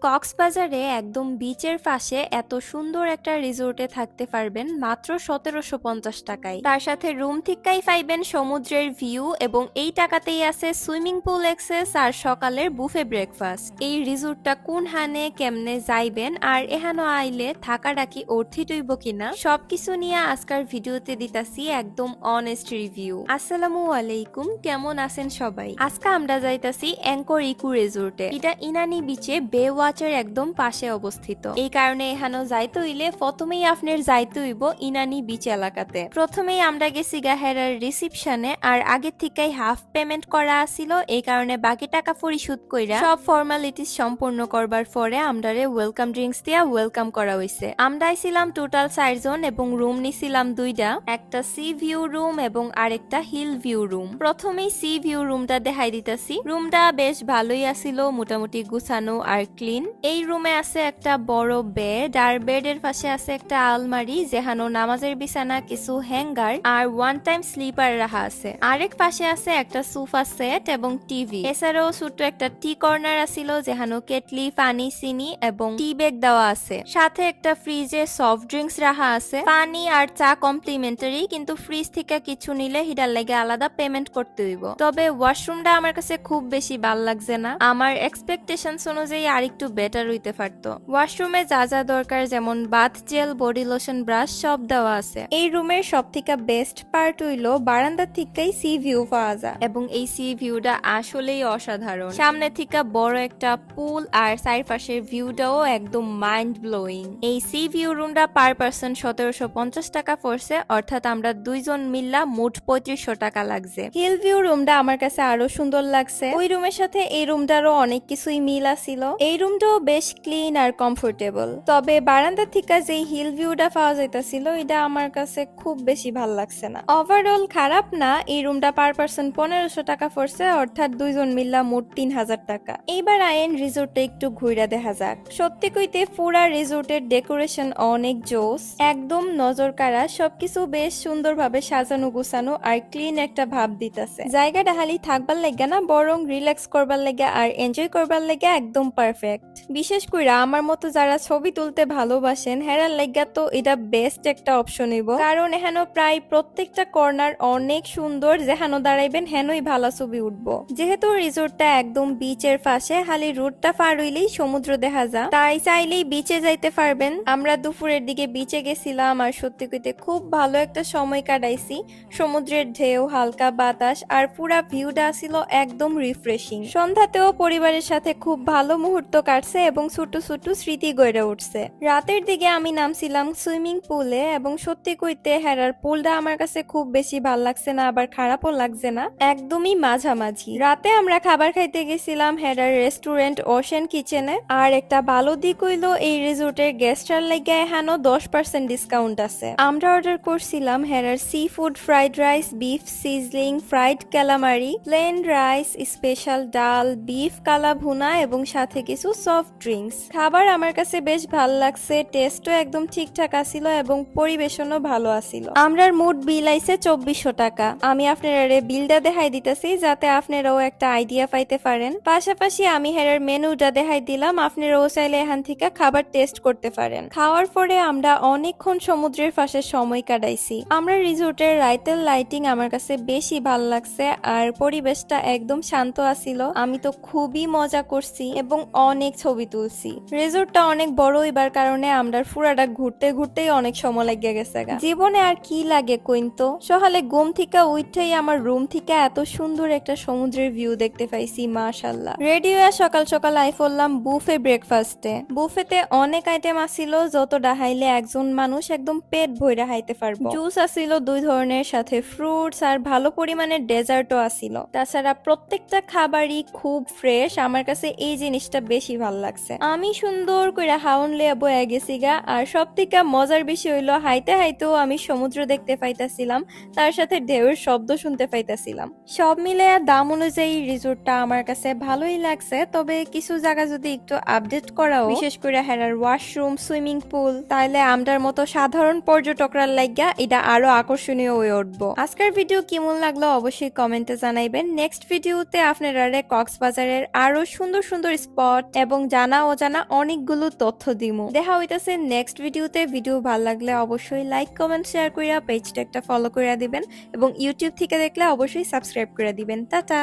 কক্সবাজারে একদম বিচের পাশে এত সুন্দর একটা রিসোর্টে থাকতে পারবেন মাত্র ১৭৫০ টাকায়। তার সাথে রুম ঠিকাই পাইবেন সমুদ্রের ভিউ এবং এই টাকাতেই আছে সুইমিং পুল অ্যাক্সেস আর সকালের বুফে ব্রেকফাস্ট। এই রিসোর্টটা কোন হানে কেমনে যাইবেন আর এহানো আইলে থাকাটা কি অর্থিত হইব কিনা সবকিছু নিয়ে আজকের ভিডিওতে দিতাছি একদম অনেস্ট রিভিউ। আসসালামু আলাইকুম, কেমন আছেন সবাই? আজকে আমরা যাইতাছি অ্যাঙ্কর ইকো রিসোর্টে। এটা ইনানি বিচে বে ওয়াচের একদম পাশে অবস্থিত। এই কারণে এখানে যাইতে হইলে প্রথমেই আপনার যাইতে হইব ইনানি বিচ এলাকাতে। প্রথমেই আমরা গেছি গাহেরার রিসিপশনে, আর আগের থেকেই হাফ পেমেন্ট করা আছিল, এই কারণে বাকি টাকা পরিশোধ কইরা সব ফর্মালিটিস সম্পূর্ণ করবার পরে আমরারে ওয়েলকাম ড্রিঙ্কস দিয়া ওয়েলকাম করা হইছে। আমরা আইছিলাম টোটাল 4 জন এবং রুম নিছিলাম দুইটা, একটা সি ভিউ রুম এবং আরেকটা হিল ভিউ রুম। প্রথমেই সি ভিউ রুমটা দেখাই দিতাছি। রুমটা বেশ ভালোই আছিল, মোটামুটি গুছানো আর ক্লিন। এই রুমে আছে একটা বড় বেড, আর বেডের পাশে আছে একটা আলমারি যেখানে নামাজের বিছানা, কিছু হ্যাঙ্গার আর ওয়ান টাইম স্লিপার রাখা আছে। আরেক পাশে আছে একটা সোফা সেট এবং টিভি। এছাড়াও ছোট্ট একটা টি কর্নার আছিল যেখানে কেটলি, পানি, চিনি এবং টি ব্যাগ দেওয়া আছে। সাথে একটা ফ্রিজে সফট ড্রিঙ্কস রাখা আছে। পানি আর চা কমপ্লিমেন্টারি, কিন্তু ফ্রিজ থেকে কিছু নিলে হিটার লাগে আলাদা পেমেন্ট করতে হইব। তবে ওয়াশরুমটা আমার কাছে খুব বেশি ভাল লাগছে না, আমার এক্সপেকটেশনস অনুযায়ী আরেকটু বেটার হইতে পারতো। ওয়াশরুমে যা যা দরকার যেমন bath gel, body lotion, brush সব দেওয়া আছে। এই রুমের সব থেকে বেস্ট পার্ট হইলো বারান্দা থেকেই সি ভিউ পাওয়া যায় এবং এই সি ভিউটা আসলেই অসাধারণ। সামনে থেকে বড় একটা পুল আর চারপাশের ভিউটাও একদম মাইন্ড ব্লোয়িং। এই সি ভিউ রুমটা পার পার্সন ১৭৫০ টাকা পড়ছে, অর্থাৎ আমরা দুইজন মিল্লা মোট ৩৫০০ টাকা লাগছে। হিল ভিউ রুমটা আমার কাছে আরো সুন্দর লাগছে। ওই রুমের সাথে এই রুমটারও অনেক কিছুই মিল আছিল। এই রুমটাও বেশ ক্লিন আর কমফোর্টেবল। তবে বারান্দা থেকে যে হিল ভিউটা পাওয়া যাইতাছিল এটা আমার কাছে খুব বেশি ভাল লাগছে না। ওভারঅল খারাপ না। এই রুমটা পার পার্সন ১৫০০ টাকা পড়ছে, অর্থাৎ দুইজন মিল্লা মোট ৩০০০ টাকা। এইবার আইন রিসোর্টে একটু ঘুরে দেখা যাক। সত্যি কইতে পুরা রিসোর্টের ডেকোরেশন অনেক জোস, একদম নজর কাড়া। সবকিছু বেশ সুন্দরভাবে সাজানো গুছানো আর ক্লিন একটা ভাব দিতেছে। জায়গাটা হালি থাকবার লাগে না, বরং রিল্যাক্স করবার লাগে আর এনজয় করবার লাগে একদম পারফেক্ট। বিশেষ করে আমার মতো যারা ছবি তুলতে ভালোবাসেন হেরার লাগা তো এটা বেস্ট একটা অপশন হইব, কারণ এখানে প্রায় প্রত্যেকটা কর্নার অনেক সুন্দর, যেখানে দাঁড়াইবেন হেনই ভালো ছবি উঠবো। যেহেতু রিসোর্টটা একদম বিচের পাশে, খালি রোডটা পার হইলেই সমুদ্র দেখা যায়, তাই চাইলেই বিচে যাইতে পারবেন। আমরা দুপুরের দিকে বিচে গেছিলাম আর সত্যি কইতে খুব ভালো একটা সময় কাটাইছি। সমুদ্রের ঢেউ, হালকা বাতাস আর পুরা ভিউটা ছিল একদম রিফ্রেশিং। সন্ধ্যাতেও পরিবারের সাথে খুব ভালো মুহূর্ত কাটছে এবং ছোট ছোট স্মৃতি গড়ে উঠছে। রাতের দিকে আমি নামছিলাম সুইমিং পুলে এবং সত্যি কইতে হেরার পুলটা আমার কাছে খুব বেশি ভাল লাগছে না, আবার খারাপও লাগছে না, একদমই মাঝামাঝি। রাতে আমরা খাবার খাইতে গেছিলাম হেরার রেস্টুরেন্ট ওশেন কিচেনে। আর একটা ভালো দিক হইলো এই রিসোর্টের গেস্টার লাগে এখানো 10% ডিসকাউন্ট আছে। আমরা অর্ডার করছিলাম হেরার seafood fried rice, beef sizzling, fried calamari, plain rice, special dal, beef kala bhuna এবং সাথে কিছু সফট ড্রিঙ্কস। খাবার আমার কাছে বেশ ভালো লাগছে, টেস্টও একদম ঠিকঠাক আছিল এবং পরিবেশনও ভালো আছিল। আমরার মোট বিল আইছে ২৪০০ টাকা। আমি আপনারা বিলটা দেখাই দিতেছি যাতে আপনারাও একটা আইডিয়া পাইতে পারেন। পাশাপাশি আমি হেরার মেনুটা দেখাই দিলাম, আপনারাও চাইলে এখান থেকে খাবার টেস্ট করতে পারেন। খাওয়ার পরে আমরা অনেকক্ষণ সমুদ্রের পাশে সময় কাটাইছি। আমরা রিসোর্টের রাইতের লাইটিং আমার কাছে বেশি ভালো লাগছে আর পরিবেশটা একদম শান্ত আছিল। আমি তো খুবই মজা করছি এবং অনেক ছবি তুলছি। রিসোর্টটা অনেক বড় হইবার কারণে আমরা পুরাটা ঘুরতে ঘুরতেই অনেক সময় লাগিয়ে গেছে। জীবনে আর কি লাগে কইতো, সকালে ঘুম থেকে উঠেই আমার রুম থেকে এত সুন্দর একটা সমুদ্রের ভিউ দেখতে পাইছি, মাশাআল্লাহ। রেডি হয়ে সকাল সকাল আই পড়লাম বুফে ব্রেকফাস্টে। বুফেতে অনেক আইটেম আছিল, যত ডাহাইলে একজন মানুষ একদম পেট ভইরা খাইতে পারবো। জুস আছিল 2 ধরনের, সাথে ফ্রুটস আর ভালো পরিমাণের ডেজার্টও আছিল। তাছাড়া প্রত্যেকটা খাবারই খুব ফ্রেশ। আমার কাছে এই জিনিসটা বেশি ভালো লাগছে। আমি সুন্দর করে হাউন লিয়া বয়ে গেছি গা। আর সব থেকে মজার বিষয় হইলো হাইতে হাইতেও আমি সমুদ্র দেখতে পাইতাছিলাম, তার সাথে ঢেউয়ের শব্দ শুনতে পাইতাছিলাম। সব মিলে দাম অনুযায়ী রিসোর্টটা আমার কাছে ভালোই লাগছে। তবে কিছু জায়গা যদি একটু আপডেট করাও, বিশেষ করে হেরার ওয়াশরুম, সুইমিং পুল, তাহলে আমরার মতো সাধারণ পর্যটকরা লাগিয়া এটা আরো আকর্ষণীয় হয়ে উঠবো। আজকের ভিডিও কেমন লাগলো অবশ্যই কমেন্টে জানাইবেন। নেক্সট ভিডিওতে আপনারা কক্সবাজারের আরো সুন্দর সুন্দর স্পট এবং জানা অজানা অনেকগুলো তথ্য দিমু। দেখা হইতাছে নেক্সট ভিডিওতে। ভিডিও ভালো লাগলে অবশ্যই লাইক কমেন্ট শেয়ার কইরা পেজটা একটা ফলো কইরা দিবেন এবং ইউটিউব থেকে দেখলে অবশ্যই সাবস্ক্রাইব করে দিবেন। টাটা।